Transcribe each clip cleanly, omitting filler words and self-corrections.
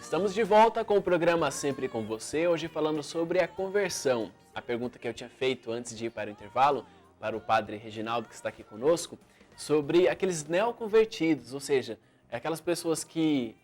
Estamos de volta com o programa Sempre com Você, hoje falando sobre a conversão. A pergunta que eu tinha feito antes de ir para o intervalo, para o padre Reginaldo que está aqui conosco, sobre aqueles neoconvertidos, ou seja, aquelas pessoas que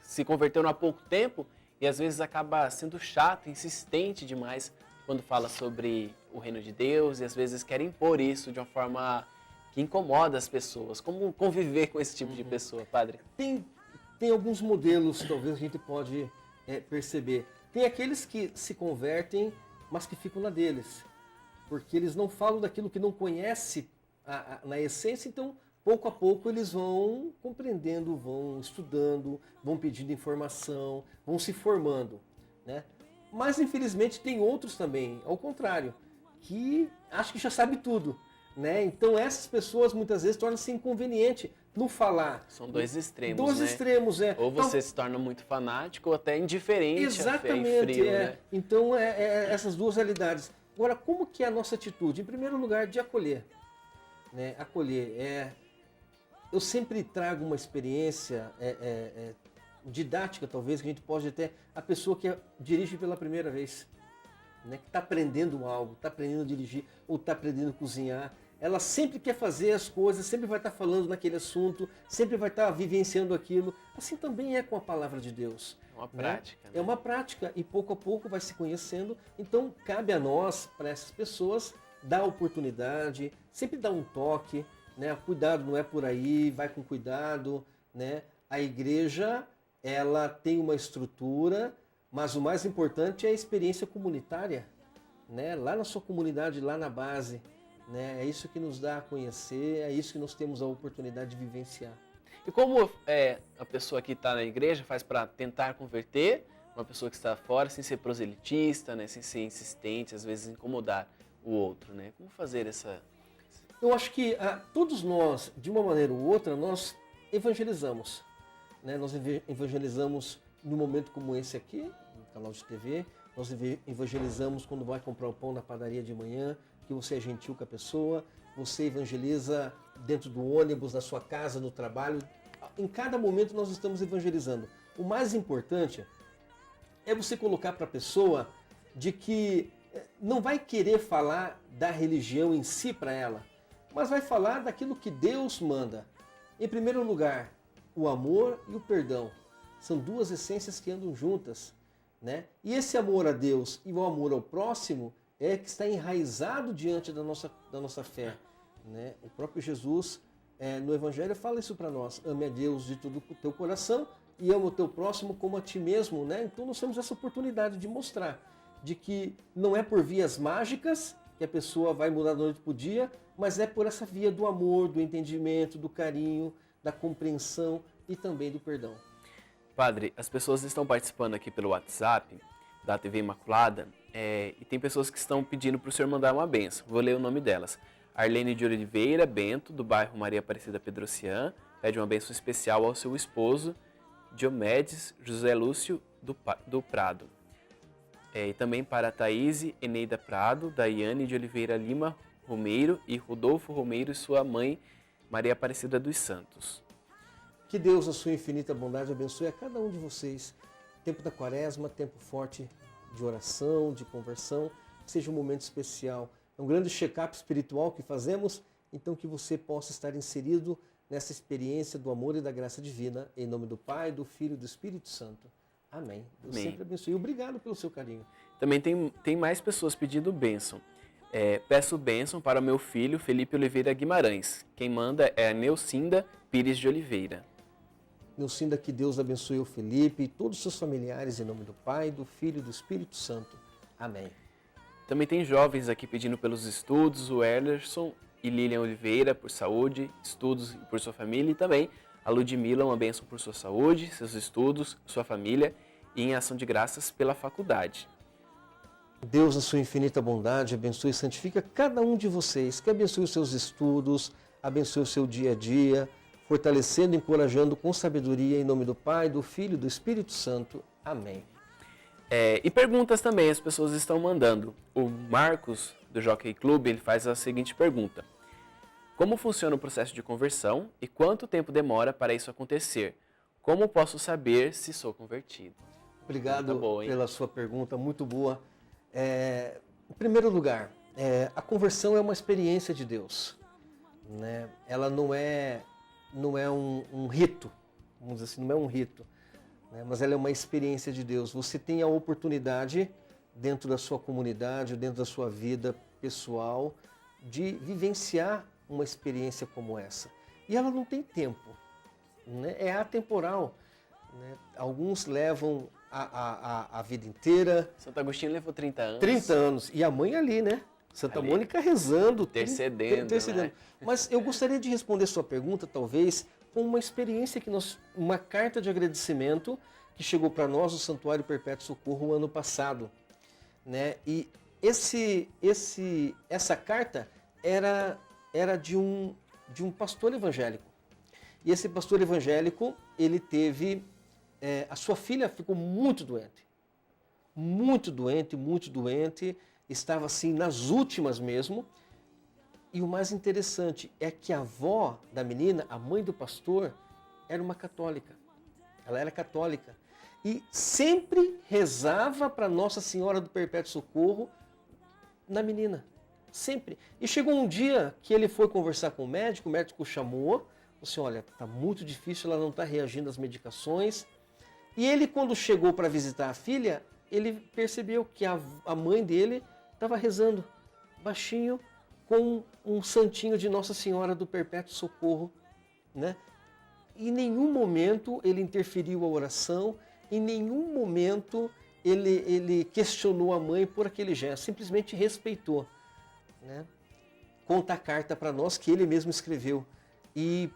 se converteram há pouco tempo e às vezes acaba sendo chato, insistente demais quando fala sobre o reino de Deus e às vezes quer impor isso de uma forma que incomoda as pessoas. Como conviver com esse tipo de pessoa, padre? Tem alguns modelos, talvez a gente pode perceber. Tem aqueles que se convertem, mas que ficam na deles. Porque eles não falam daquilo que não conhece na essência, então pouco a pouco eles vão compreendendo, vão estudando, vão pedindo informação, vão se formando, né? Mas infelizmente tem outros também, ao contrário, que acham que já sabe tudo, né? Então essas pessoas muitas vezes tornam-se inconveniente no falar. São dois extremos, Dois né? extremos, Ou você se torna muito fanático ou até indiferente, exatamente, e frio, né? Então essas duas realidades. Agora, como que é a nossa atitude? Em primeiro lugar, de acolher, né? Acolher. Eu sempre trago uma experiência didática, talvez, que a gente pode até... A pessoa que dirige pela primeira vez, né? Que está aprendendo algo, está aprendendo a dirigir ou está aprendendo a cozinhar. Ela sempre quer fazer as coisas, sempre vai estar falando naquele assunto, sempre vai estar vivenciando aquilo. Assim também é com a palavra de Deus. É uma prática. Né? É uma prática e pouco a pouco vai se conhecendo. Então cabe a nós, para essas pessoas, dar oportunidade, sempre dar um toque, né? Cuidado, não é por aí, vai com cuidado, né? A igreja, ela tem uma estrutura, mas o mais importante é a experiência comunitária, né? Lá na sua comunidade, lá na base. Né? É isso que nos dá a conhecer, é isso que nós temos a oportunidade de vivenciar. E como a pessoa que está na igreja faz para tentar converter uma pessoa que está fora, sem ser proselitista, né? Sem ser insistente, às vezes incomodar o outro, né? Como fazer essa... Eu acho que todos nós, de uma maneira ou outra, nós evangelizamos. Né? Nós evangelizamos num momento como esse aqui, no canal de TV, nós evangelizamos quando vai comprar o pão na padaria de manhã, que você é gentil com a pessoa, você evangeliza dentro do ônibus, na sua casa, no trabalho. Em cada momento nós estamos evangelizando. O mais importante é você colocar para a pessoa de que não vai querer falar da religião em si para ela, mas vai falar daquilo que Deus manda. Em primeiro lugar, o amor e o perdão. São duas essências que andam juntas, né? E esse amor a Deus e o amor ao próximo que está enraizado diante da nossa fé. Né? O próprio Jesus, no Evangelho, fala isso para nós. Ame a Deus de todo o teu coração e ama o teu próximo como a ti mesmo. Né? Então nós temos essa oportunidade de mostrar de que não é por vias mágicas que a pessoa vai mudar da noite para o dia, mas é por essa via do amor, do entendimento, do carinho, da compreensão e também do perdão. Padre, as pessoas estão participando aqui pelo WhatsApp da TV Imaculada, e tem pessoas que estão pedindo para o senhor mandar uma bênção. Vou ler o nome delas. Arlene de Oliveira Bento, do bairro Maria Aparecida Pedrocian, pede uma bênção especial ao seu esposo, Diomedes José Lúcio do Prado. E também para a Thaís Eneida Prado, Daiane de Oliveira Lima Romeiro e Rodolfo Romeiro e sua mãe, Maria Aparecida dos Santos. Que Deus, na sua infinita bondade, abençoe a cada um de vocês. Tempo da quaresma, tempo forte de oração, de conversão, que seja um momento especial. É um grande check-up espiritual que fazemos, então que você possa estar inserido nessa experiência do amor e da graça divina, em nome do Pai, do Filho e do Espírito Santo. Amém. Deus sempre abençoe. E obrigado pelo seu carinho. Também tem mais pessoas pedindo bênção. Peço bênção para o meu filho, Felipe Oliveira Guimarães. Quem manda é a Neucinda Pires de Oliveira. Neucinda, que Deus abençoe o Felipe e todos os seus familiares, em nome do Pai, do Filho e do Espírito Santo. Amém. Também tem jovens aqui pedindo pelos estudos, o Erlerson e Lilian Oliveira por saúde, estudos e por sua família, e também a Ludmila, uma bênção por sua saúde, seus estudos, sua família e em ação de graças pela faculdade. Deus, na sua infinita bondade, abençoe e santifica cada um de vocês, que abençoe os seus estudos, abençoe o seu dia a dia, fortalecendo e encorajando com sabedoria, em nome do Pai, do Filho e do Espírito Santo. Amém. E perguntas também as pessoas estão mandando. O Marcos, do Jockey Club, ele faz a seguinte pergunta. Como funciona o processo de conversão e quanto tempo demora para isso acontecer? Como posso saber se sou convertido? Obrigado boa, hein? pela sua pergunta, muito boa. Em primeiro lugar, a conversão é uma experiência de Deus, né? Ela não é um rito, vamos dizer assim, não é um rito, né? Mas ela é uma experiência de Deus. Você tem a oportunidade, dentro da sua comunidade, dentro da sua vida pessoal, de vivenciar uma experiência como essa. E ela não tem tempo, né? É atemporal, né? Alguns levam a vida inteira. Santo Agostinho levou 30 anos. 30 anos. E a mãe ali, né? Santa Ali, Mônica rezando. intercedendo, né? Mas eu gostaria de responder sua pergunta, talvez, com uma experiência uma carta de agradecimento que chegou para nós do Santuário Perpétuo Socorro ano passado, né? E essa carta era de um pastor evangélico. E esse pastor evangélico, ele teve... a sua filha ficou muito doente. Muito doente, muito doente. Estava assim nas últimas mesmo. E o mais interessante é que a avó da menina, a mãe do pastor, era uma católica. Ela era católica. E sempre rezava para Nossa Senhora do Perpétuo Socorro na menina. Sempre. E chegou um dia que ele foi conversar com o médico chamou, falou assim, olha, está muito difícil, ela não está reagindo às medicações. E ele, quando chegou para visitar a filha, ele percebeu que a mãe dele estava rezando baixinho com um santinho de Nossa Senhora do Perpétuo Socorro, né? Em nenhum momento ele interferiu a oração, em nenhum momento ele questionou a mãe por aquele gesto, simplesmente respeitou, né? Conta a carta para nós que ele mesmo escreveu. E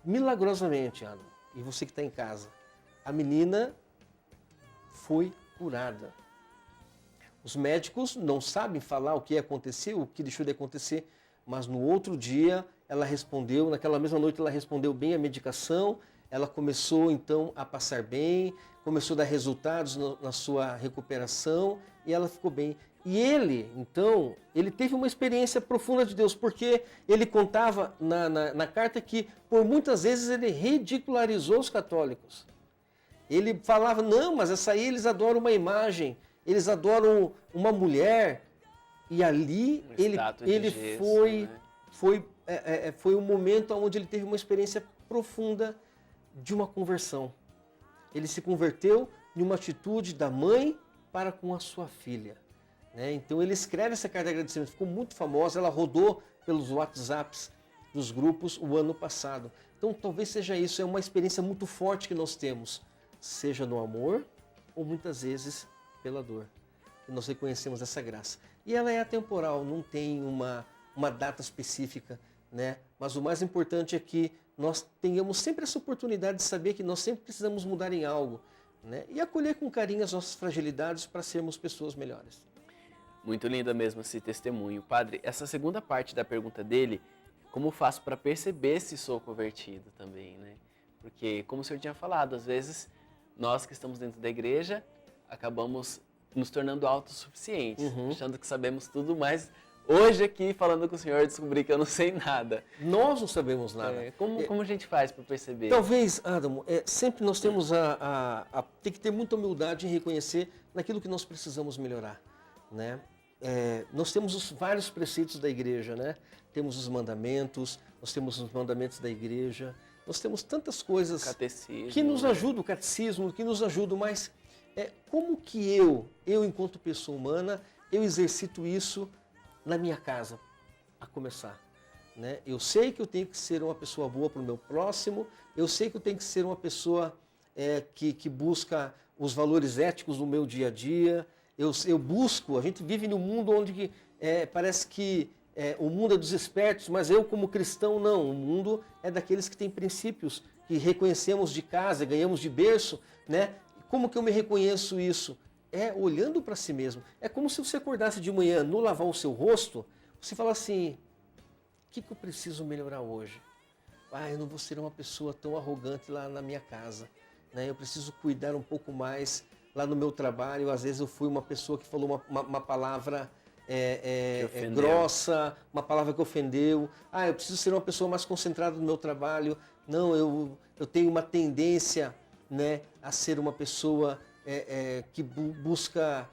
milagrosamente, Adam, e você que está em casa, a menina foi curada. Os médicos não sabem falar o que aconteceu, o que deixou de acontecer, mas no outro dia ela respondeu, naquela mesma noite ela respondeu bem a medicação, ela começou então a passar bem, começou a dar resultados na sua recuperação e ela ficou bem. E ele, então, ele teve uma experiência profunda de Deus, porque ele contava na carta que por muitas vezes ele ridicularizou os católicos. Ele falava, não, mas essa aí eles adoram uma imagem, eles adoram uma mulher. E ali ele foi um momento onde ele teve uma experiência profunda de uma conversão. Ele se converteu em uma atitude da mãe para com a sua filha, né? Então ele escreve essa carta de agradecimento, ficou muito famosa, ela rodou pelos WhatsApps dos grupos o ano passado. Então talvez seja isso, é uma experiência muito forte que nós temos, seja no amor ou muitas vezes pela dor. E nós reconhecemos essa graça. E ela é atemporal, não tem uma data específica, né? Mas o mais importante é que nós tenhamos sempre essa oportunidade de saber que nós sempre precisamos mudar em algo, né? E acolher com carinho as nossas fragilidades para sermos pessoas melhores. Muito linda mesmo esse testemunho. Padre, essa segunda parte da pergunta dele, como faço para perceber se sou convertido também, né? Porque, como o senhor tinha falado, às vezes nós que estamos dentro da igreja acabamos nos tornando autossuficientes, achando que sabemos tudo, mas hoje aqui, falando com o senhor, descobri que eu não sei nada. Nós não sabemos nada. Como a gente faz para perceber? Talvez, Adamo, sempre nós temos tem que ter muita humildade em reconhecer naquilo que nós precisamos melhorar, né? Nós temos vários preceitos da igreja, né? Temos os mandamentos, nós temos os mandamentos da igreja, nós temos tantas coisas que nos ajudam, o catecismo, que nos ajudam, mas como que eu, enquanto pessoa humana, eu exercito isso na minha casa, a começar, né? Eu sei que eu tenho que ser uma pessoa boa para o meu próximo, eu sei que eu tenho que ser uma pessoa que busca os valores éticos no meu dia a dia, eu busco, a gente vive num mundo onde parece que o mundo é dos espertos, mas eu como cristão não, o mundo é daqueles que têm princípios, que reconhecemos de casa, ganhamos de berço, né? Como que eu me reconheço isso? Olhando para si mesmo. É como se você acordasse de manhã, no lavar o seu rosto, você fala assim, o que eu preciso melhorar hoje? Eu não vou ser uma pessoa tão arrogante lá na minha casa, né? Eu preciso cuidar um pouco mais lá no meu trabalho. Às vezes eu fui uma pessoa que falou uma palavra grossa, uma palavra que ofendeu. Eu preciso ser uma pessoa mais concentrada no meu trabalho, não, eu tenho uma tendência, né, a ser uma pessoa que busca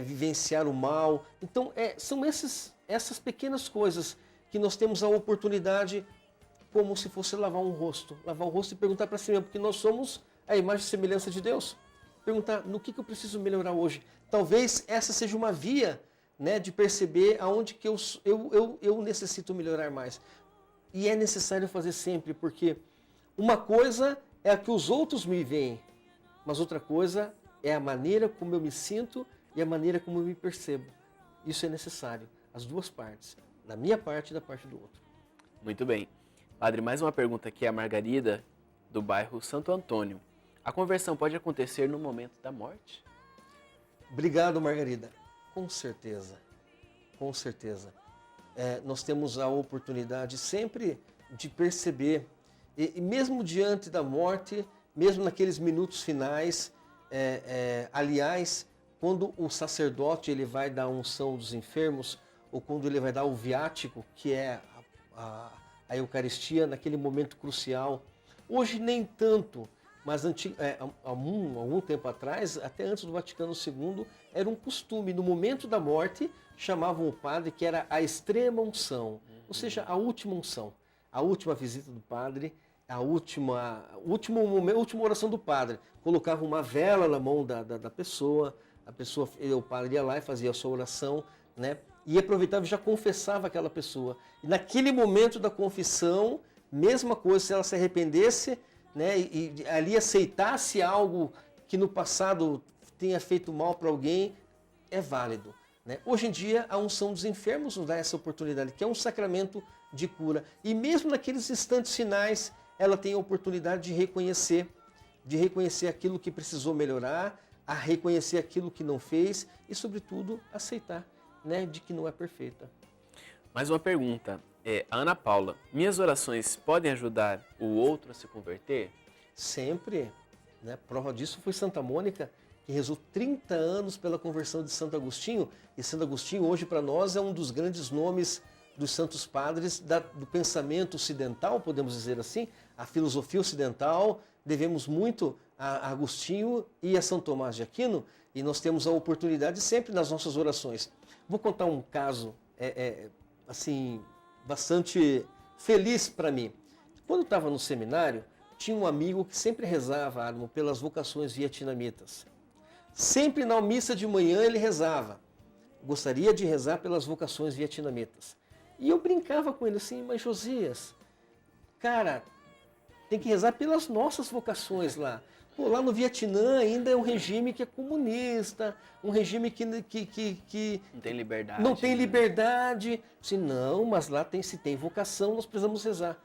vivenciar o mal. Então, são essas pequenas coisas que nós temos a oportunidade, como se fosse lavar o rosto e perguntar para si mesmo, porque nós somos a imagem e semelhança de Deus. Perguntar, no que eu preciso melhorar hoje? Talvez essa seja uma via, né, de perceber aonde que eu necessito melhorar mais. E é necessário fazer sempre, porque uma coisa é a que os outros me veem, mas outra coisa é a maneira como eu me sinto e a maneira como eu me percebo. Isso é necessário, as duas partes, da minha parte e da parte do outro. Muito bem. Padre, mais uma pergunta aqui, a Margarida, do bairro Santo Antônio. A conversão pode acontecer no momento da morte? Obrigado, Margarida. Com certeza, com certeza. Nós temos a oportunidade sempre de perceber, e mesmo diante da morte, mesmo naqueles minutos finais, aliás, quando o sacerdote ele vai dar a unção dos enfermos, ou quando ele vai dar o viático, que é a Eucaristia, naquele momento crucial. Hoje nem tanto, mas há algum tempo atrás, até antes do Vaticano II, era um costume, no momento da morte, chamavam o padre, que era a extrema unção, ou seja, a última unção, a última visita do padre, a última oração do padre. Colocava uma vela na mão da pessoa, o padre ia lá e fazia a sua oração, né? E aproveitava e já confessava aquela pessoa. E naquele momento da confissão, mesma coisa, se ela se arrependesse, né, e ali aceitasse algo que no passado tenha feito mal para alguém, é válido. Né? Hoje em dia, a unção dos enfermos nos dá essa oportunidade, que é um sacramento de cura. E mesmo naqueles instantes finais, ela tem a oportunidade de reconhecer aquilo que precisou melhorar, a reconhecer aquilo que não fez e, sobretudo, aceitar, né, de que não é perfeita. Mais uma pergunta. A Ana Paula, minhas orações podem ajudar o outro a se converter? Sempre. Né? Prova disso foi Santa Mônica, que rezou 30 anos pela conversão de Santo Agostinho. E Santo Agostinho, hoje, para nós, é um dos grandes nomes dos santos padres do pensamento ocidental, podemos dizer assim, a filosofia ocidental. Devemos muito a Agostinho e a São Tomás de Aquino, e nós temos a oportunidade sempre nas nossas orações. Vou contar um caso, assim, bastante feliz para mim. Quando eu estava no seminário, tinha um amigo que sempre rezava, Armo, pelas vocações vietnamitas. Sempre na missa de manhã ele rezava. Gostaria de rezar pelas vocações vietnamitas. E eu brincava com ele assim, mas Josias, cara, tem que rezar pelas nossas vocações lá. Pô, lá no Vietnã ainda é um regime que é comunista, um regime que não tem liberdade. Não tem liberdade. Se não, mas lá se tem vocação, nós precisamos rezar.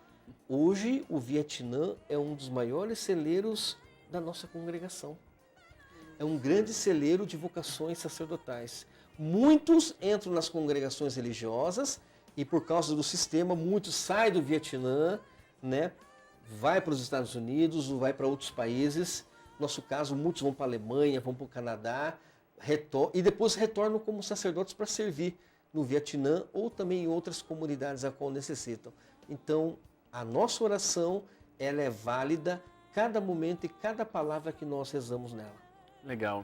Hoje, o Vietnã é um dos maiores celeiros da nossa congregação. É um grande celeiro de vocações sacerdotais. Muitos entram nas congregações religiosas e, por causa do sistema, muitos saem do Vietnã, né? Vai para os Estados Unidos, ou vai para outros países. No nosso caso, muitos vão para a Alemanha, vão para o Canadá, e depois retornam como sacerdotes para servir no Vietnã ou também em outras comunidades a qual necessitam. Então, a nossa oração, ela é válida cada momento e cada palavra que nós rezamos nela. Legal.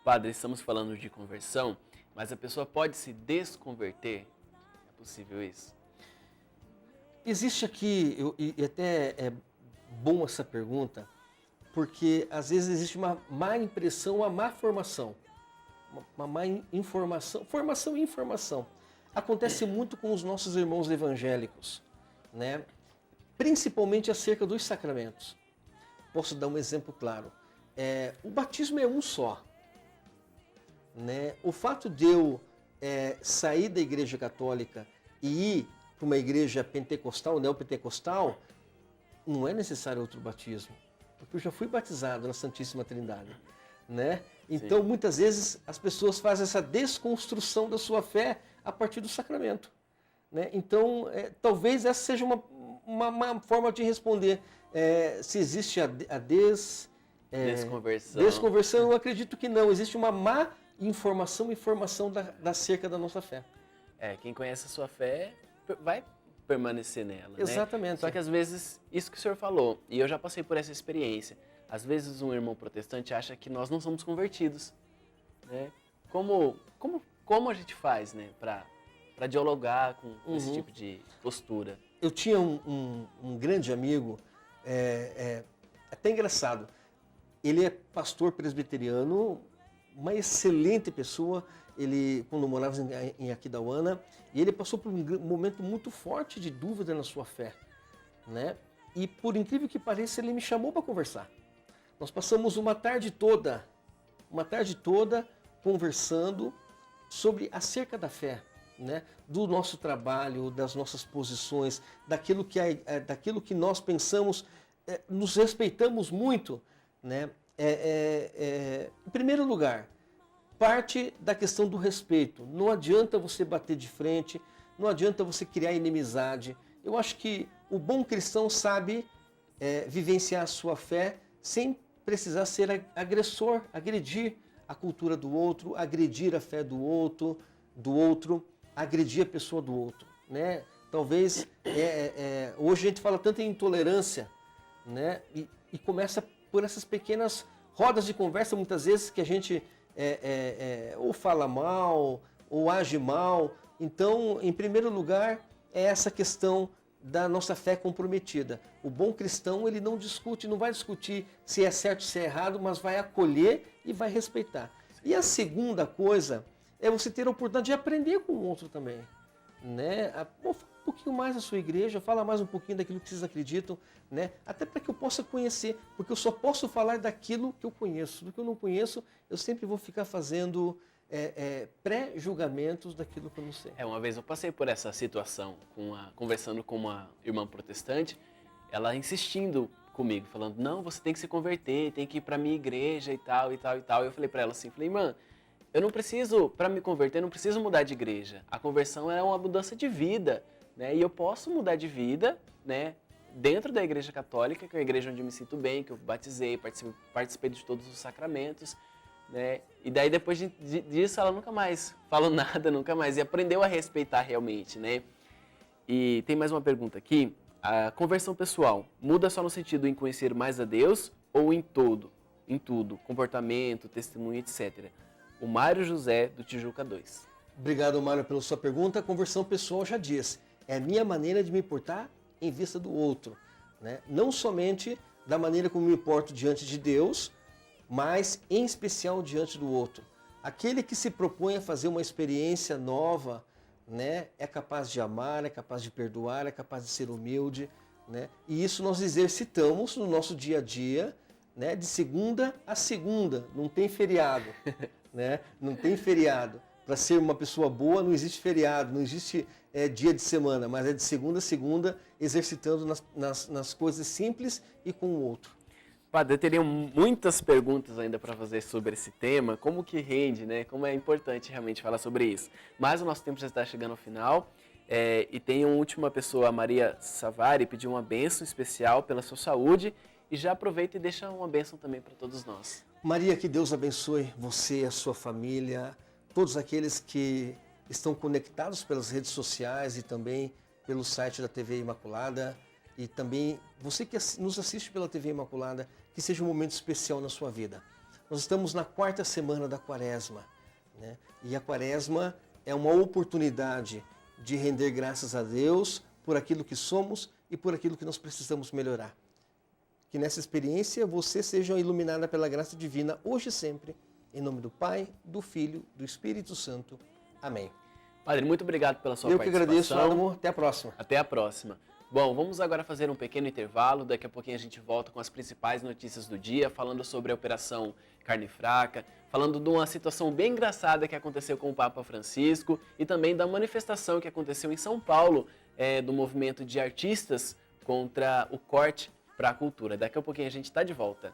Padre, estamos falando de conversão, mas a pessoa pode se desconverter? É possível isso? Existe aqui, e até é bom essa pergunta, porque às vezes existe uma má impressão, uma má formação. Uma má informação, formação e informação. Acontece muito com os nossos irmãos evangélicos, né? Principalmente acerca dos sacramentos. Posso dar um exemplo claro. O batismo é um só. Né? O fato de eu sair da Igreja Católica e ir para uma igreja pentecostal, neopentecostal, não é necessário outro batismo, porque eu já fui batizado na Santíssima Trindade, né? Então, sim, muitas vezes as pessoas fazem essa desconstrução da sua fé a partir do sacramento, né? Então, talvez essa seja uma forma de responder. Se existe a desconversão, eu acredito que não. Existe uma má informação e formação acerca da nossa fé. Quem conhece a sua fé vai permanecer nela, Exatamente. né? Só que às vezes, isso que o senhor falou, e eu já passei por essa experiência, às vezes um irmão protestante acha que nós não somos convertidos, né? Como a gente faz, né, para dialogar com esse tipo de postura? Eu tinha um grande amigo, até engraçado, ele é pastor presbiteriano, uma excelente pessoa. Ele, quando morava em Aquidauana, e ele passou por um momento muito forte de dúvida na sua fé, né? E por incrível que pareça, ele me chamou para conversar. Nós passamos uma tarde toda conversando sobre acerca da fé, né? Do nosso trabalho, das nossas posições, daquilo que nós pensamos, nos respeitamos muito, né? Em primeiro lugar, parte da questão do respeito. Não adianta você bater de frente, não adianta você criar inimizade. Eu acho que o bom cristão sabe vivenciar a sua fé sem precisar ser agressor, agredir a cultura do outro, agredir a fé do outro, agredir a pessoa do outro, né? Talvez hoje a gente fala tanto em intolerância, né? E começa por essas pequenas rodas de conversa, muitas vezes, que a gente ou fala mal, ou age mal. Então, em primeiro lugar, é essa questão da nossa fé comprometida. O bom cristão, ele não discute, não vai discutir se é certo ou se é errado, mas vai acolher e vai respeitar. E a segunda coisa é você ter a oportunidade de aprender com o outro também, né? Fala um pouquinho mais da sua igreja, fala mais um pouquinho daquilo que vocês acreditam, né? Até para que eu possa conhecer, porque eu só posso falar daquilo que eu conheço. Do que eu não conheço, eu sempre vou ficar fazendo pré-julgamentos daquilo que eu não sei. Uma vez eu passei por essa situação, conversando com uma irmã protestante, ela insistindo comigo, falando, não, você tem que se converter, tem que ir para minha igreja e tal, e tal, e tal. Eu falei para ela assim, irmã, eu não preciso, para me converter, eu não preciso mudar de igreja. A conversão é uma mudança de vida, né? E eu posso mudar de vida, né? Dentro da igreja católica, que é a igreja onde eu me sinto bem, que eu batizei, participei de todos os sacramentos, né? E daí depois disso ela nunca mais falou nada, nunca mais. E aprendeu a respeitar realmente, né? E tem mais uma pergunta aqui. A conversão pessoal muda só no sentido em conhecer mais a Deus ou em tudo, comportamento, testemunho, etc. O Mário José, do Tijuca 2. Obrigado, Mário, pela sua pergunta. A conversão pessoal já disse, é a minha maneira de me portar em vista do outro, né? Não somente da maneira como me porto diante de Deus, mas em especial diante do outro. Aquele que se propõe a fazer uma experiência nova, né, é capaz de amar, é capaz de perdoar, é capaz de ser humilde, né? E isso nós exercitamos no nosso dia a dia, né, de segunda a segunda. Não tem feriado, né? Não tem feriado. Para ser uma pessoa boa não existe feriado, não existe dia de semana, mas é de segunda a segunda, exercitando nas coisas simples e com o outro. Padre, eu teria muitas perguntas ainda para fazer sobre esse tema, como que rende, né? Como é importante realmente falar sobre isso. Mas o nosso tempo já está chegando ao final e tem uma última pessoa, a Maria Savari, pediu uma bênção especial pela sua saúde e já aproveita e deixa uma bênção também para todos nós. Maria, que Deus abençoe você, a sua família, todos aqueles que estão conectados pelas redes sociais e também pelo site da TV Imaculada. E também você que nos assiste pela TV Imaculada, que seja um momento especial na sua vida. Nós estamos na 4ª semana da Quaresma, né? E a Quaresma é uma oportunidade de render graças a Deus por aquilo que somos e por aquilo que nós precisamos melhorar. Que nessa experiência você seja iluminada pela graça divina hoje e sempre. Em nome do Pai, do Filho, do Espírito Santo. Amém. Padre, muito obrigado pela sua participação. Eu que agradeço, Adamo. Até a próxima. Até a próxima. Bom, vamos agora fazer um pequeno intervalo. Daqui a pouquinho a gente volta com as principais notícias do dia, falando sobre a Operação Carne Fraca, falando de uma situação bem engraçada que aconteceu com o Papa Francisco e também da manifestação que aconteceu em São Paulo, do movimento de artistas contra o corte para a cultura. Daqui a pouquinho a gente está de volta.